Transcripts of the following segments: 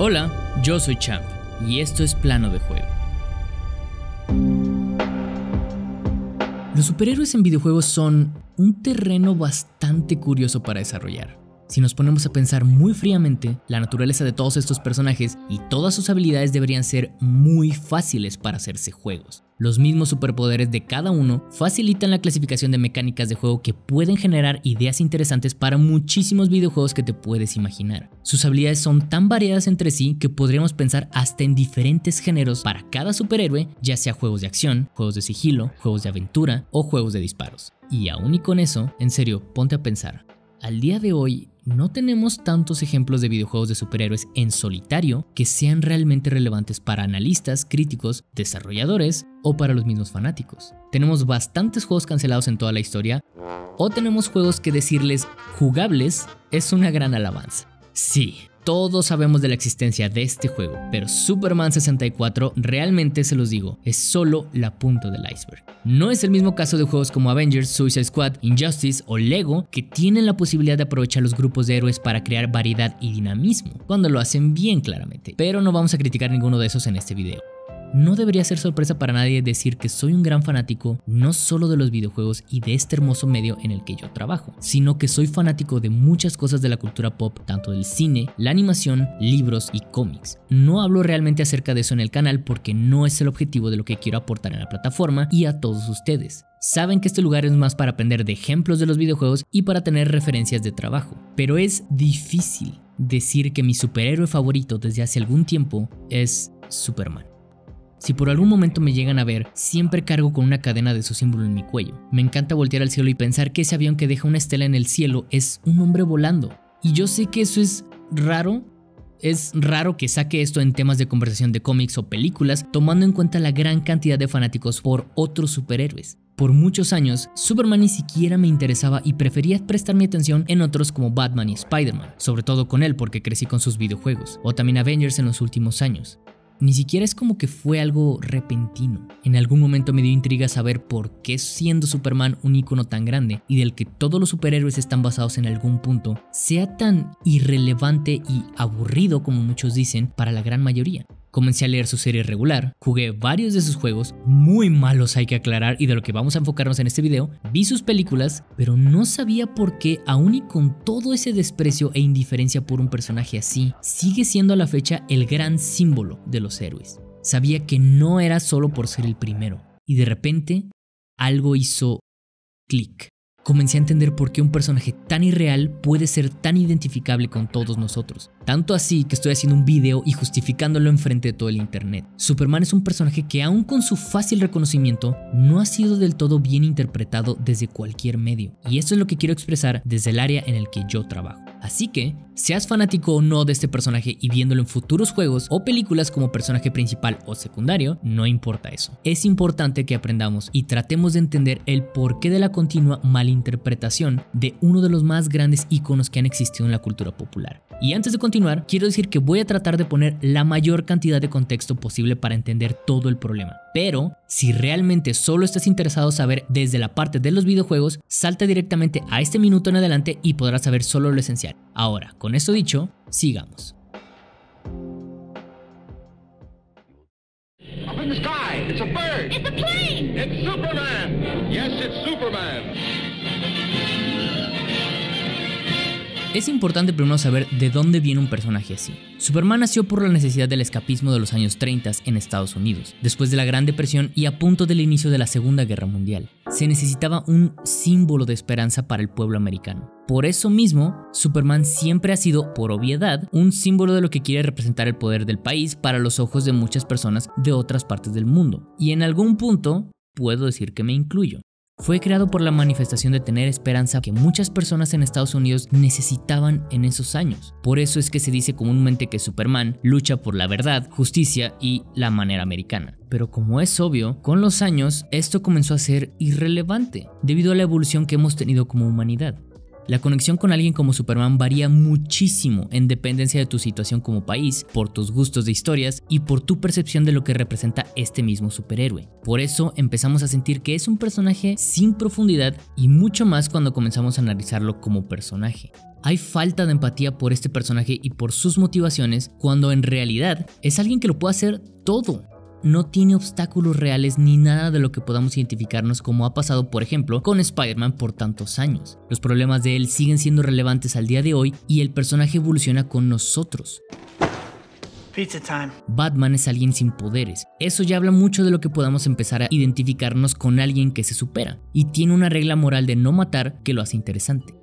Hola, yo soy Champ y esto es Plano de Juego. Los superhéroes en videojuegos son un terreno bastante curioso para desarrollar. Si nos ponemos a pensar muy fríamente, la naturaleza de todos estos personajes y todas sus habilidades deberían ser muy fáciles para hacerse juegos. Los mismos superpoderes de cada uno facilitan la clasificación de mecánicas de juego que pueden generar ideas interesantes para muchísimos videojuegos que te puedes imaginar. Sus habilidades son tan variadas entre sí que podríamos pensar hasta en diferentes géneros para cada superhéroe, ya sea juegos de acción, juegos de sigilo, juegos de aventura o juegos de disparos. Y aún y con eso, en serio, ponte a pensar. Al día de hoy, no tenemos tantos ejemplos de videojuegos de superhéroes en solitario que sean realmente relevantes para analistas, críticos, desarrolladores o para los mismos fanáticos. Tenemos bastantes juegos cancelados en toda la historia, o tenemos juegos que decirles jugables es una gran alabanza. Sí, todos sabemos de la existencia de este juego, pero Superman 64 realmente, se los digo, es solo la punta del iceberg. No es el mismo caso de juegos como Avengers, Suicide Squad, Injustice o Lego, que tienen la posibilidad de aprovechar los grupos de héroes para crear variedad y dinamismo, cuando lo hacen bien claramente, pero no vamos a criticar ninguno de esos en este video. No debería ser sorpresa para nadie decir que soy un gran fanático no solo de los videojuegos y de este hermoso medio en el que yo trabajo, sino que soy fanático de muchas cosas de la cultura pop, tanto del cine, la animación, libros y cómics. No hablo realmente acerca de eso en el canal porque no es el objetivo de lo que quiero aportar en la plataforma y a todos ustedes. Saben que este lugar es más para aprender de ejemplos de los videojuegos y para tener referencias de trabajo, pero es difícil decir que mi superhéroe favorito desde hace algún tiempo es Superman. Si por algún momento me llegan a ver, siempre cargo con una cadena de su símbolo en mi cuello. Me encanta voltear al cielo y pensar que ese avión que deja una estela en el cielo es un hombre volando. Y yo sé que eso es raro que saque esto en temas de conversación de cómics o películas, tomando en cuenta la gran cantidad de fanáticos por otros superhéroes. Por muchos años, Superman ni siquiera me interesaba y prefería prestar mi atención en otros como Batman y Spider-Man, sobre todo con él porque crecí con sus videojuegos, o también Avengers en los últimos años. Ni siquiera es como que fue algo repentino. En algún momento me dio intriga saber por qué, siendo Superman un ícono tan grande y del que todos los superhéroes están basados en algún punto, sea tan irrelevante y aburrido como muchos dicen para la gran mayoría. Comencé a leer su serie regular, jugué varios de sus juegos, muy malos hay que aclarar y de lo que vamos a enfocarnos en este video, vi sus películas, pero no sabía por qué, aún y con todo ese desprecio e indiferencia por un personaje así, sigue siendo a la fecha el gran símbolo de los héroes. Sabía que no era solo por ser el primero, y de repente algo hizo clic. Comencé a entender por qué un personaje tan irreal puede ser tan identificable con todos nosotros. Tanto así que estoy haciendo un video y justificándolo enfrente de todo el internet. Superman es un personaje que aún con su fácil reconocimiento no ha sido del todo bien interpretado desde cualquier medio. Y esto es lo que quiero expresar desde el área en el que yo trabajo. Así que, seas fanático o no de este personaje y viéndolo en futuros juegos o películas como personaje principal o secundario, no importa eso. Es importante que aprendamos y tratemos de entender el porqué de la continua malinterpretación de uno de los más grandes íconos que han existido en la cultura popular. Y antes de continuar, quiero decir que voy a tratar de poner la mayor cantidad de contexto posible para entender todo el problema. Pero, si realmente solo estás interesado en saber desde la parte de los videojuegos, salta directamente a este minuto en adelante y podrás saber solo lo esencial. Ahora, con esto dicho, sigamos. Up in the sky, it's a bird. It's a plane! It's Superman. Yes, it's Superman. Es importante primero saber de dónde viene un personaje así. Superman nació por la necesidad del escapismo de los años 30 en Estados Unidos, después de la Gran Depresión y a punto del inicio de la Segunda Guerra Mundial. Se necesitaba un símbolo de esperanza para el pueblo americano. Por eso mismo, Superman siempre ha sido, por obviedad, un símbolo de lo que quiere representar el poder del país para los ojos de muchas personas de otras partes del mundo. Y en algún punto, puedo decir que me incluyo. Fue creado por la manifestación de tener esperanza que muchas personas en Estados Unidos necesitaban en esos años. Por eso es que se dice comúnmente que Superman lucha por la verdad, justicia y la manera americana. Pero como es obvio, con los años esto comenzó a ser irrelevante debido a la evolución que hemos tenido como humanidad. La conexión con alguien como Superman varía muchísimo en dependencia de tu situación como país, por tus gustos de historias y por tu percepción de lo que representa este mismo superhéroe. Por eso empezamos a sentir que es un personaje sin profundidad y mucho más cuando comenzamos a analizarlo como personaje. Hay falta de empatía por este personaje y por sus motivaciones cuando en realidad es alguien que lo puede hacer todo. No tiene obstáculos reales ni nada de lo que podamos identificarnos, como ha pasado por ejemplo con Spider-Man por tantos años. Los problemas de él siguen siendo relevantes al día de hoy y el personaje evoluciona con nosotros. Pizza time. Batman es alguien sin poderes. Eso ya habla mucho de lo que podamos empezar a identificarnos con alguien que se supera y tiene una regla moral de no matar que lo hace interesante.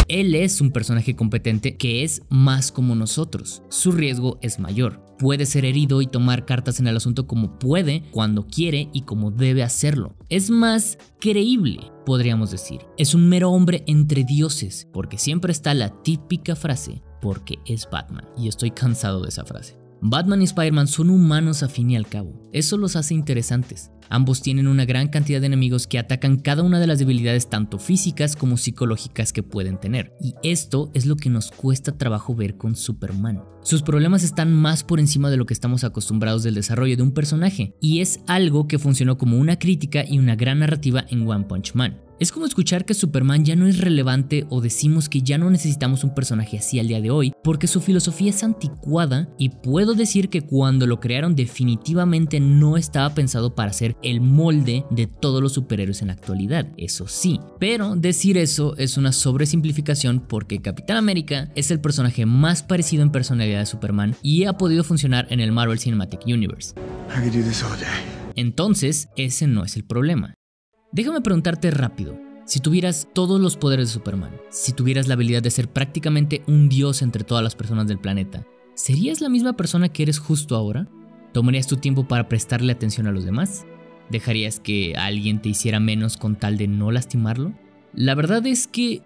Él es un personaje competente que es más como nosotros. Su riesgo es mayor. Puede ser herido y tomar cartas en el asunto como puede, cuando quiere y como debe hacerlo. Es más creíble, podríamos decir. Es un mero hombre entre dioses, porque siempre está la típica frase, porque es Batman. Y estoy cansado de esa frase. Batman y Spider-Man son humanos a fin y al cabo. Eso los hace interesantes. Ambos tienen una gran cantidad de enemigos que atacan cada una de las debilidades tanto físicas como psicológicas que pueden tener. Y esto es lo que nos cuesta trabajo ver con Superman. Sus problemas están más por encima de lo que estamos acostumbrados del desarrollo de un personaje, y es algo que funcionó como una crítica y una gran narrativa en One Punch Man. Es como escuchar que Superman ya no es relevante o decimos que ya no necesitamos un personaje así al día de hoy porque su filosofía es anticuada, y puedo decir que cuando lo crearon definitivamente no estaba pensado para ser el molde de todos los superhéroes en la actualidad, eso sí. Pero decir eso es una sobresimplificación porque Capitán América es el personaje más parecido en personalidad de Superman y ha podido funcionar en el Marvel Cinematic Universe. Entonces, ese no es el problema. Déjame preguntarte rápido, si tuvieras todos los poderes de Superman, si tuvieras la habilidad de ser prácticamente un dios entre todas las personas del planeta, ¿serías la misma persona que eres justo ahora? ¿Tomarías tu tiempo para prestarle atención a los demás? ¿Dejarías que alguien te hiciera menos con tal de no lastimarlo? La verdad es que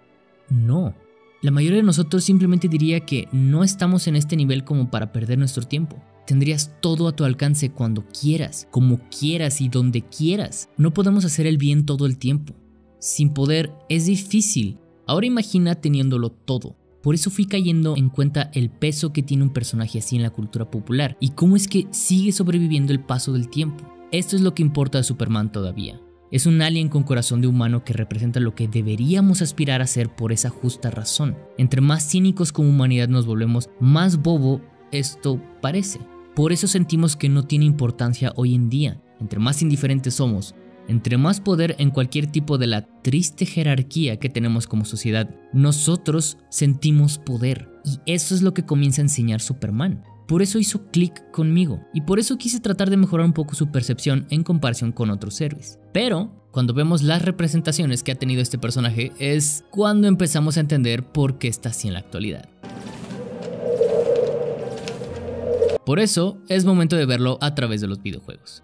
no. La mayoría de nosotros simplemente diría que no estamos en este nivel como para perder nuestro tiempo. Tendrías todo a tu alcance cuando quieras, como quieras y donde quieras. No podemos hacer el bien todo el tiempo. Sin poder es difícil. Ahora imagina teniéndolo todo. Por eso fui cayendo en cuenta el peso que tiene un personaje así en la cultura popular y cómo es que sigue sobreviviendo el paso del tiempo. Esto es lo que importa de Superman todavía. Es un alien con corazón de humano que representa lo que deberíamos aspirar a ser por esa justa razón. Entre más cínicos como humanidad nos volvemos, más bobo esto parece. Por eso sentimos que no tiene importancia hoy en día. Entre más indiferentes somos, entre más poder en cualquier tipo de la triste jerarquía que tenemos como sociedad, nosotros sentimos poder. Y eso es lo que comienza a enseñar Superman. Por eso hizo clic conmigo y por eso quise tratar de mejorar un poco su percepción en comparación con otros héroes. Pero cuando vemos las representaciones que ha tenido este personaje es cuando empezamos a entender por qué está así en la actualidad. Por eso es momento de verlo a través de los videojuegos.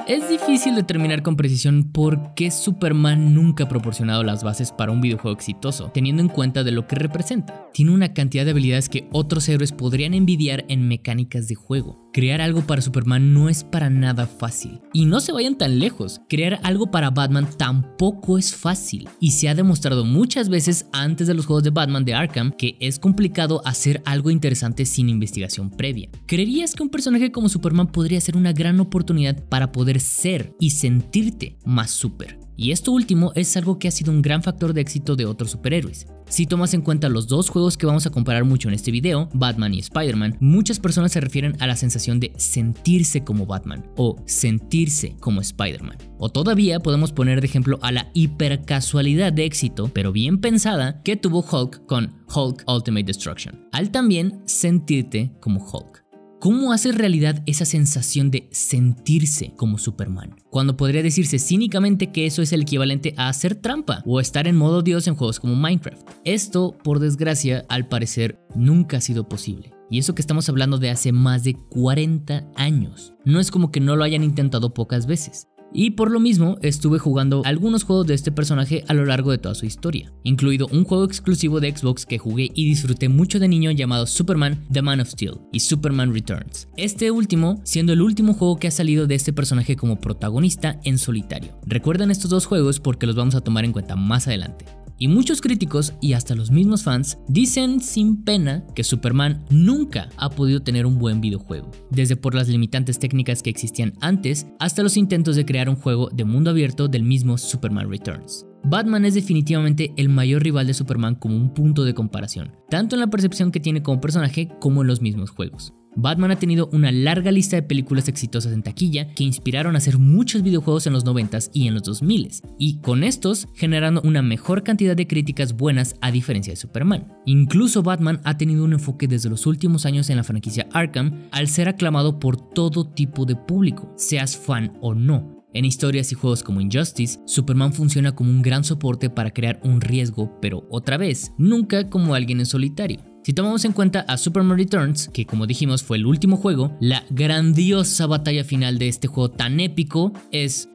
Es difícil determinar con precisión por qué Superman nunca ha proporcionado las bases para un videojuego exitoso, teniendo en cuenta de lo que representa. Tiene una cantidad de habilidades que otros héroes podrían envidiar en mecánicas de juego. Crear algo para Superman no es para nada fácil. Y no se vayan tan lejos, crear algo para Batman tampoco es fácil. Y se ha demostrado muchas veces antes de los juegos de Batman de Arkham que es complicado hacer algo interesante sin investigación previa. ¿Creerías que un personaje como Superman podría ser una gran oportunidad para poder ser y sentirte más super? Y esto último es algo que ha sido un gran factor de éxito de otros superhéroes. Si tomas en cuenta los dos juegos que vamos a comparar mucho en este video, Batman y Spider-Man, muchas personas se refieren a la sensación de sentirse como Batman o sentirse como Spider-Man. O todavía podemos poner de ejemplo a la hipercasualidad de éxito, pero bien pensada, que tuvo Hulk con Hulk Ultimate Destruction, al también sentirte como Hulk. ¿Cómo hace realidad esa sensación de sentirse como Superman? Cuando podría decirse cínicamente que eso es el equivalente a hacer trampa o estar en modo Dios en juegos como Minecraft. Esto, por desgracia, al parecer nunca ha sido posible. Y eso que estamos hablando de hace más de 40 años. No es como que no lo hayan intentado pocas veces. y por lo mismo estuve jugando algunos juegos de este personaje a lo largo de toda su historia, incluido un juego exclusivo de Xbox que jugué y disfruté mucho de niño llamado Superman The Man of Steel y Superman Returns, este último siendo el último juego que ha salido de este personaje como protagonista en solitario. Recuerden estos dos juegos porque los vamos a tomar en cuenta más adelante. Y muchos críticos y hasta los mismos fans dicen sin pena que Superman nunca ha podido tener un buen videojuego, desde por las limitantes técnicas que existían antes hasta los intentos de crear un juego de mundo abierto del mismo Superman Returns. Batman es definitivamente el mayor rival de Superman como un punto de comparación, tanto en la percepción que tiene como personaje como en los mismos juegos. Batman ha tenido una larga lista de películas exitosas en taquilla que inspiraron a hacer muchos videojuegos en los 90s y en los 2000s, y con estos generando una mejor cantidad de críticas buenas a diferencia de Superman. Incluso Batman ha tenido un enfoque desde los últimos años en la franquicia Arkham al ser aclamado por todo tipo de público, seas fan o no. En historias y juegos como Injustice, Superman funciona como un gran soporte para crear un riesgo, pero otra vez, nunca como alguien en solitario. Si tomamos en cuenta a Superman Returns, que como dijimos fue el último juego, la grandiosa batalla final de este juego tan épico es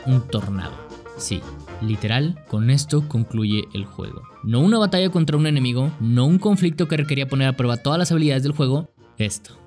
un tornado. Sí, literal, con esto concluye el juego. No una batalla contra un enemigo, no un conflicto que requería poner a prueba todas las habilidades del juego, esto.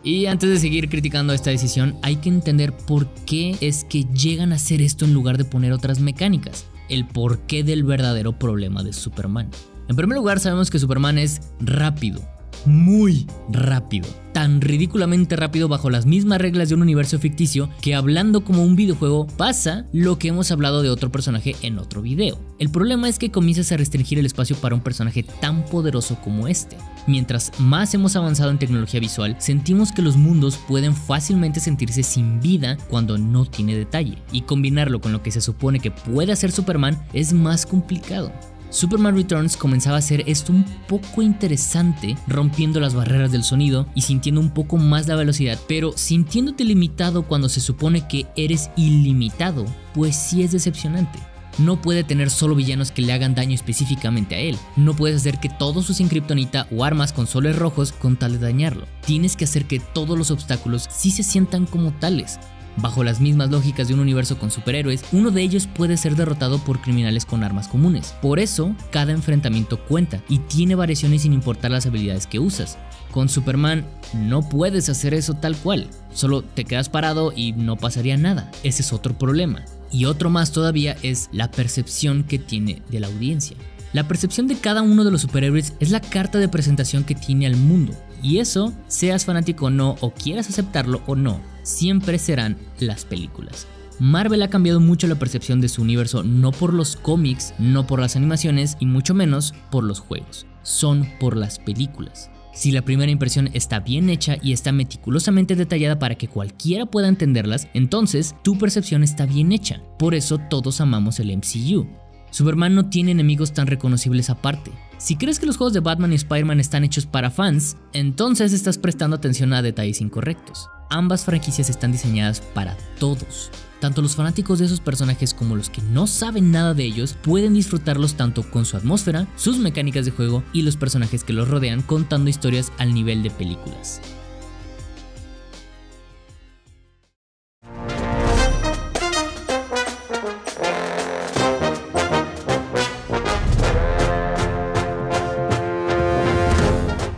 Y antes de seguir criticando esta decisión, hay que entender por qué es que llegan a hacer esto en lugar de poner otras mecánicas. El porqué del verdadero problema de Superman. En primer lugar, sabemos que Superman es rápido, muy rápido, tan ridículamente rápido bajo las mismas reglas de un universo ficticio que hablando como un videojuego pasa lo que hemos hablado de otro personaje en otro video. El problema es que comienzas a restringir el espacio para un personaje tan poderoso como este. Mientras más hemos avanzado en tecnología visual, sentimos que los mundos pueden fácilmente sentirse sin vida cuando no tiene detalle, y combinarlo con lo que se supone que puede hacer Superman es más complicado. Superman Returns comenzaba a hacer esto un poco interesante, rompiendo las barreras del sonido y sintiendo un poco más la velocidad, pero sintiéndote limitado cuando se supone que eres ilimitado, pues sí es decepcionante. No puede tener solo villanos que le hagan daño específicamente a él. No puedes hacer que todos usen kriptonita o armas con soles rojos con tal de dañarlo. Tienes que hacer que todos los obstáculos sí se sientan como tales. Bajo las mismas lógicas de un universo con superhéroes, uno de ellos puede ser derrotado por criminales con armas comunes. Por eso, cada enfrentamiento cuenta y tiene variaciones sin importar las habilidades que usas. Con Superman no puedes hacer eso tal cual, solo te quedas parado y no pasaría nada. Ese es otro problema. Y otro más todavía es la percepción que tiene de la audiencia. La percepción de cada uno de los superhéroes es la carta de presentación que tiene al mundo. Y eso, seas fanático o no, o quieras aceptarlo o no, siempre serán las películas. Marvel ha cambiado mucho la percepción de su universo, no por los cómics, no por las animaciones y mucho menos por los juegos. Son por las películas. Si la primera impresión está bien hecha y está meticulosamente detallada para que cualquiera pueda entenderlas, entonces tu percepción está bien hecha. Por eso todos amamos el MCU. Superman no tiene enemigos tan reconocibles aparte. Si crees que los juegos de Batman y Spider-Man están hechos para fans, entonces estás prestando atención a detalles incorrectos. Ambas franquicias están diseñadas para todos. Tanto los fanáticos de esos personajes como los que no saben nada de ellos pueden disfrutarlos tanto con su atmósfera, sus mecánicas de juego y los personajes que los rodean, contando historias al nivel de películas.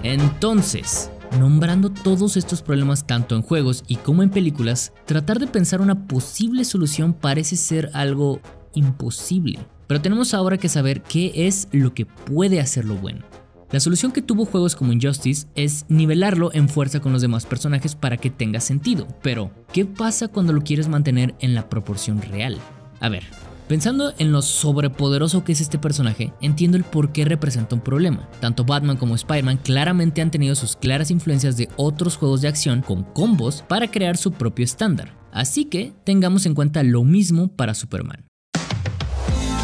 Entonces, nombrando todos estos problemas tanto en juegos y como en películas, tratar de pensar una posible solución parece ser algo imposible. Pero tenemos ahora que saber qué es lo que puede hacerlo bueno. La solución que tuvo juegos como Injustice es nivelarlo en fuerza con los demás personajes para que tenga sentido. Pero, ¿qué pasa cuando lo quieres mantener en la proporción real? A ver, pensando en lo sobrepoderoso que es este personaje, entiendo el por qué representa un problema. Tanto Batman como Spider-Man claramente han tenido sus claras influencias de otros juegos de acción con combos para crear su propio estándar. Así que tengamos en cuenta lo mismo para Superman.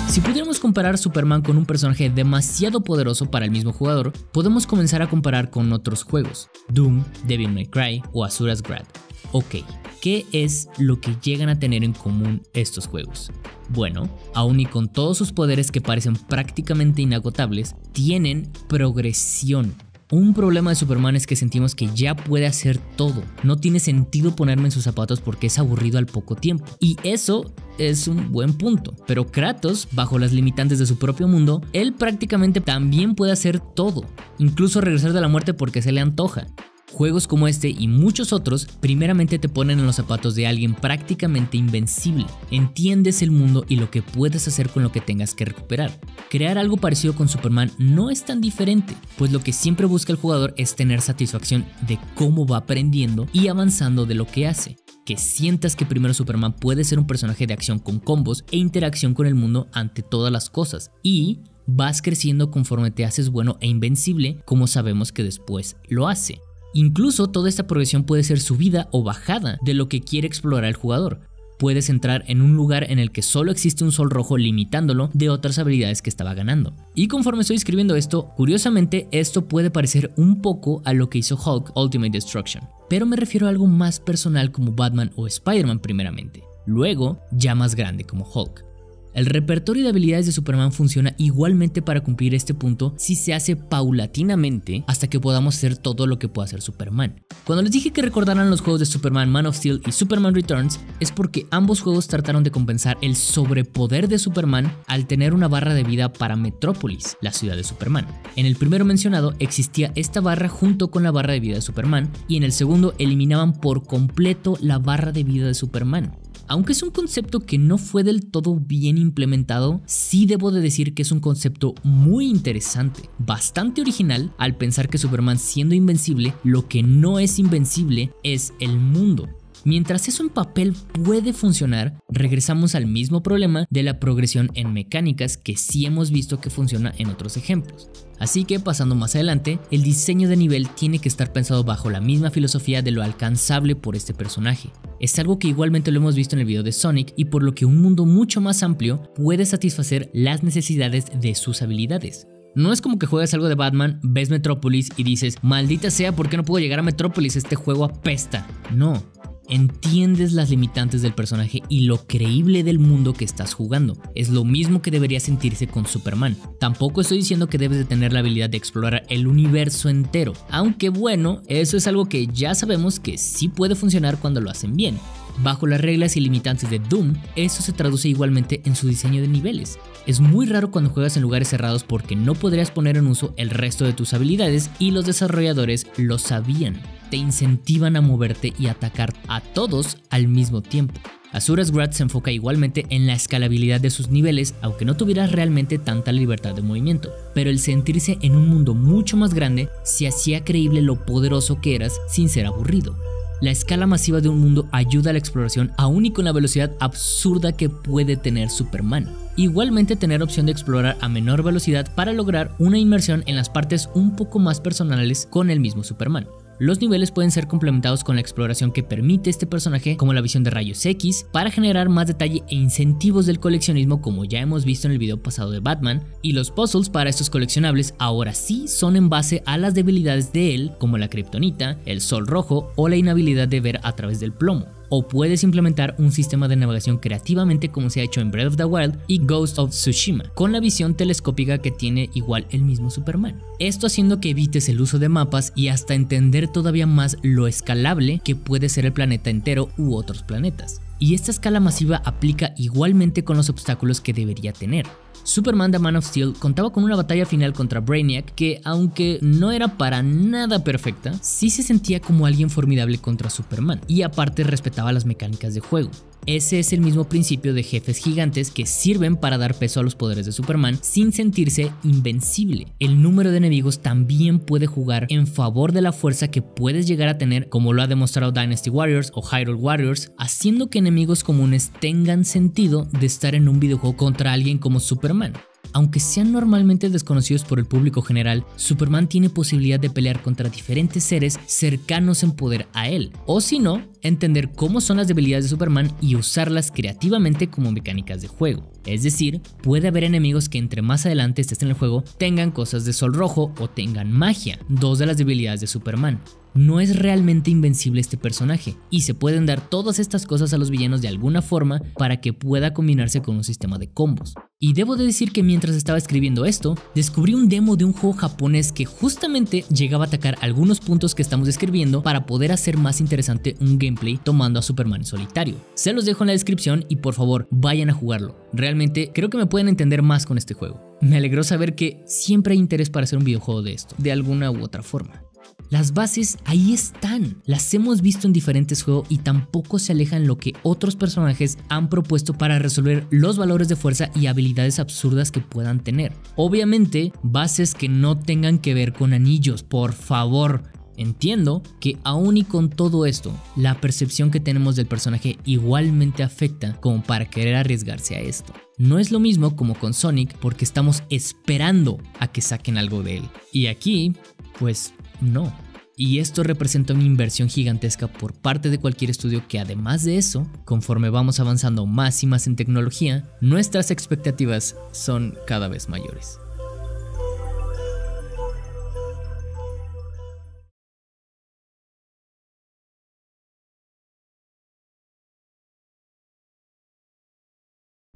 Si pudiéramos comparar a Superman con un personaje demasiado poderoso para el mismo jugador, podemos comenzar a comparar con otros juegos, Doom, Devil May Cry o Asura's Wrath. Ok, ¿qué es lo que llegan a tener en común estos juegos? Bueno, aun y con todos sus poderes que parecen prácticamente inagotables, tienen progresión. Un problema de Superman es que sentimos que ya puede hacer todo. No tiene sentido ponerme en sus zapatos porque es aburrido al poco tiempo. Y eso es un buen punto. Pero Kratos, bajo las limitantes de su propio mundo, él prácticamente también puede hacer todo. Incluso regresar de la muerte porque se le antoja. Juegos como este y muchos otros primeramente te ponen en los zapatos de alguien prácticamente invencible. Entiendes el mundo y lo que puedes hacer con lo que tengas que recuperar. Crear algo parecido con Superman no es tan diferente, pues lo que siempre busca el jugador es tener satisfacción de cómo va aprendiendo y avanzando de lo que hace. Que sientas que primero Superman puede ser un personaje de acción con combos e interacción con el mundo ante todas las cosas, y vas creciendo conforme te haces bueno e invencible, como sabemos que después lo hace. Incluso toda esta progresión puede ser subida o bajada de lo que quiere explorar el jugador. Puedes entrar en un lugar en el que solo existe un sol rojo limitándolo de otras habilidades que estaba ganando. Y conforme estoy escribiendo esto, curiosamente esto puede parecer un poco a lo que hizo Hulk Ultimate Destruction. Pero me refiero a algo más personal como Batman o Spider-Man primeramente. Luego, ya más grande como Hulk. El repertorio de habilidades de Superman funciona igualmente para cumplir este punto si se hace paulatinamente hasta que podamos hacer todo lo que pueda hacer Superman. Cuando les dije que recordaran los juegos de Superman Man of Steel y Superman Returns, es porque ambos juegos trataron de compensar el sobrepoder de Superman al tener una barra de vida para Metrópolis, la ciudad de Superman. En el primero mencionado existía esta barra junto con la barra de vida de Superman, y en el segundo eliminaban por completo la barra de vida de Superman. Aunque es un concepto que no fue del todo bien implementado, sí debo de decir que es un concepto muy interesante, bastante original al pensar que Superman, siendo invencible, lo que no es invencible es el mundo. Mientras eso en papel puede funcionar, regresamos al mismo problema de la progresión en mecánicas que sí hemos visto que funciona en otros ejemplos. Así que pasando más adelante, el diseño de nivel tiene que estar pensado bajo la misma filosofía de lo alcanzable por este personaje. Es algo que igualmente lo hemos visto en el video de Sonic, y por lo que un mundo mucho más amplio puede satisfacer las necesidades de sus habilidades. No es como que juegas algo de Batman, ves Metrópolis y dices, maldita sea, ¿por qué no puedo llegar a Metrópolis? Este juego apesta. No. Entiendes las limitantes del personaje y lo creíble del mundo que estás jugando. Es lo mismo que debería sentirse con Superman. Tampoco estoy diciendo que debes de tener la habilidad de explorar el universo entero, aunque bueno, eso es algo que ya sabemos que sí puede funcionar cuando lo hacen bien. Bajo las reglas y limitantes de Doom, eso se traduce igualmente en su diseño de niveles. Es muy raro cuando juegas en lugares cerrados porque no podrías poner en uso el resto de tus habilidades, y los desarrolladores lo sabían. Te incentivan a moverte y atacar a todos al mismo tiempo. Asura's Wrath se enfoca igualmente en la escalabilidad de sus niveles, aunque no tuvieras realmente tanta libertad de movimiento, pero el sentirse en un mundo mucho más grande se hacía creíble lo poderoso que eras sin ser aburrido. La escala masiva de un mundo ayuda a la exploración aún y con la velocidad absurda que puede tener Superman. Igualmente tener opción de explorar a menor velocidad para lograr una inmersión en las partes un poco más personales con el mismo Superman. Los niveles pueden ser complementados con la exploración que permite este personaje, como la visión de rayos X, para generar más detalle e incentivos del coleccionismo, como ya hemos visto en el video pasado de Batman, y los puzzles para estos coleccionables ahora sí son en base a las debilidades de él, como la kriptonita, el sol rojo o la inhabilidad de ver a través del plomo. O puedes implementar un sistema de navegación creativamente como se ha hecho en Breath of the Wild y Ghost of Tsushima, con la visión telescópica que tiene igual el mismo Superman. Esto haciendo que evites el uso de mapas y hasta entender todavía más lo escalable que puede ser el planeta entero u otros planetas. Y esta escala masiva aplica igualmente con los obstáculos que debería tener. Superman The Man of Steel contaba con una batalla final contra Brainiac que, aunque no era para nada perfecta, sí se sentía como alguien formidable contra Superman, y aparte respetaba las mecánicas de juego. Ese es el mismo principio de jefes gigantes que sirven para dar peso a los poderes de Superman sin sentirse invencible. El número de enemigos también puede jugar en favor de la fuerza que puedes llegar a tener, como lo ha demostrado Dynasty Warriors o Hyrule Warriors, haciendo que enemigos comunes tengan sentido de estar en un videojuego contra alguien como Superman. Aunque sean normalmente desconocidos por el público general, Superman tiene posibilidad de pelear contra diferentes seres cercanos en poder a él, o si no, entender cómo son las debilidades de Superman y usarlas creativamente como mecánicas de juego. Es decir, puede haber enemigos que entre más adelante estés en el juego tengan cosas de sol rojo o tengan magia, dos de las debilidades de Superman. No es realmente invencible este personaje y se pueden dar todas estas cosas a los villanos de alguna forma para que pueda combinarse con un sistema de combos. Y debo de decir que mientras estaba escribiendo esto, descubrí un demo de un juego japonés que justamente llegaba a atacar algunos puntos que estamos describiendo para poder hacer más interesante un gameplay tomando a Superman en solitario. Se los dejo en la descripción y por favor vayan a jugarlo. Realmente creo que me pueden entender más con este juego. Me alegró saber que siempre hay interés para hacer un videojuego de esto, de alguna u otra forma. Las bases ahí están, las hemos visto en diferentes juegos y tampoco se alejan lo que otros personajes han propuesto para resolver los valores de fuerza y habilidades absurdas que puedan tener. Obviamente, bases que no tengan que ver con anillos, por favor. Entiendo que aún y con todo esto, la percepción que tenemos del personaje igualmente afecta como para querer arriesgarse a esto. No es lo mismo como con Sonic porque estamos esperando a que saquen algo de él. Y aquí, pues no. Y esto representa una inversión gigantesca por parte de cualquier estudio que además de eso, conforme vamos avanzando más y más en tecnología, nuestras expectativas son cada vez mayores.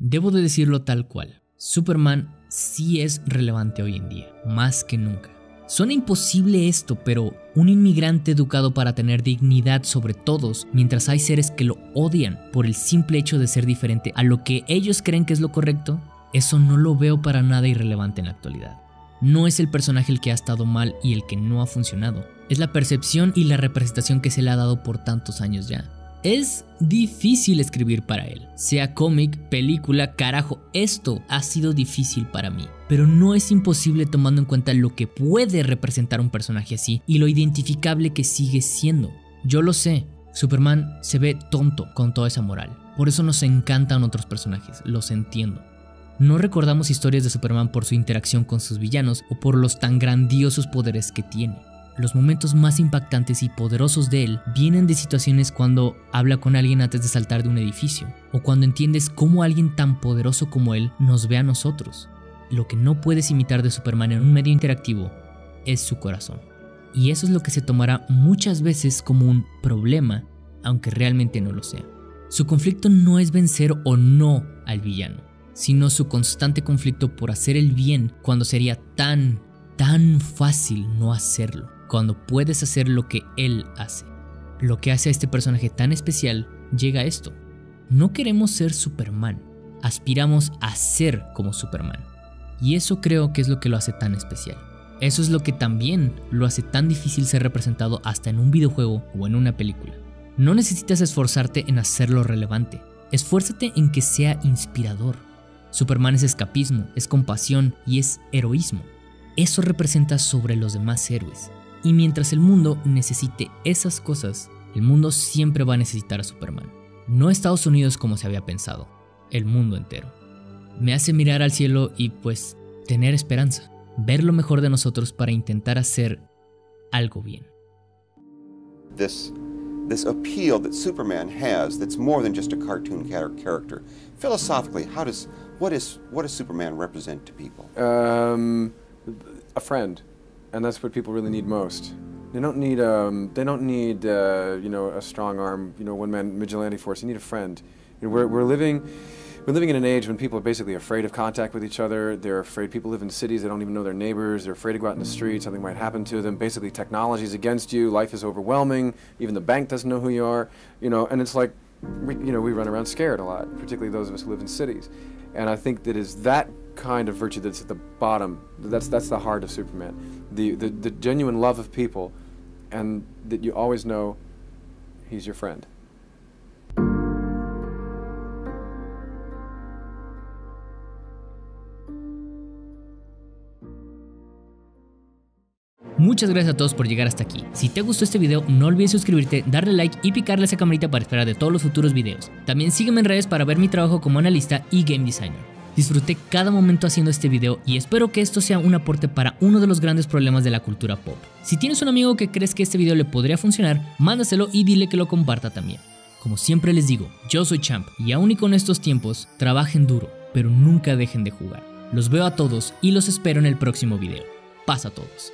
Debo de decirlo tal cual, Superman sí es relevante hoy en día, más que nunca. Suena imposible esto, pero un inmigrante educado para tener dignidad sobre todos, mientras hay seres que lo odian por el simple hecho de ser diferente a lo que ellos creen que es lo correcto, eso no lo veo para nada irrelevante en la actualidad. No es el personaje el que ha estado mal y el que no ha funcionado, es la percepción y la representación que se le ha dado por tantos años ya. Es difícil escribir para él, sea cómic, película, carajo, esto ha sido difícil para mí, pero no es imposible tomando en cuenta lo que puede representar un personaje así y lo identificable que sigue siendo. Yo lo sé, Superman se ve tonto con toda esa moral, por eso nos encantan otros personajes, los entiendo. No recordamos historias de Superman por su interacción con sus villanos o por los tan grandiosos poderes que tiene. Los momentos más impactantes y poderosos de él vienen de situaciones cuando habla con alguien antes de saltar de un edificio, o cuando entiendes cómo alguien tan poderoso como él nos ve a nosotros. Lo que no puedes imitar de Superman en un medio interactivo es su corazón. Y eso es lo que se tomará muchas veces como un problema, aunque realmente no lo sea. Su conflicto no es vencer o no al villano, sino su constante conflicto por hacer el bien cuando sería tan fácil no hacerlo. Cuando puedes hacer lo que él hace. Lo que hace a este personaje tan especial llega a esto. No queremos ser Superman, aspiramos a ser como Superman. Y eso creo que es lo que lo hace tan especial. Eso es lo que también lo hace tan difícil ser representado hasta en un videojuego o en una película. No necesitas esforzarte en hacerlo relevante, esfuérzate en que sea inspirador. Superman es escapismo, es compasión y es heroísmo. Eso representa sobre los demás héroes. Y mientras el mundo necesite esas cosas, el mundo siempre va a necesitar a Superman. No Estados Unidos como se había pensado, el mundo entero. Me hace mirar al cielo y pues tener esperanza, ver lo mejor de nosotros para intentar hacer algo bien. This appeal that Superman has, that's more than just a cartoon character. Philosophically, what does Superman represent to people? A friend. And that's what people really need most. They don't need you know, a strong arm, you know, one-man vigilante force. You need a friend. You know, we're living in an age when people are basically afraid of contact with each other. They're afraid. People live in cities, they don't even know their neighbors. They're afraid to go out in the street. Something might happen to them. Basically, technology's against you. Life is overwhelming. Even the bank doesn't know who you are. You know, and it's like, we run around scared a lot, particularly those of us who live in cities. And I think that is that kind of virtue that's at the bottom. That's the heart of Superman. The genuine love of people, and that you always know he's your friend. Muchas gracias a todos por llegar hasta aquí. Si te gustó este video, no olvides suscribirte, darle like y picarle a esa campanita para esperar de todos los futuros videos. También sígueme en redes para ver mi trabajo como analista y game designer. Disfruté cada momento haciendo este video y espero que esto sea un aporte para uno de los grandes problemas de la cultura pop. Si tienes un amigo que crees que este video le podría funcionar, mándaselo y dile que lo comparta también. Como siempre les digo, yo soy Champ y aún y con estos tiempos, trabajen duro, pero nunca dejen de jugar. Los veo a todos y los espero en el próximo video. Paz a todos.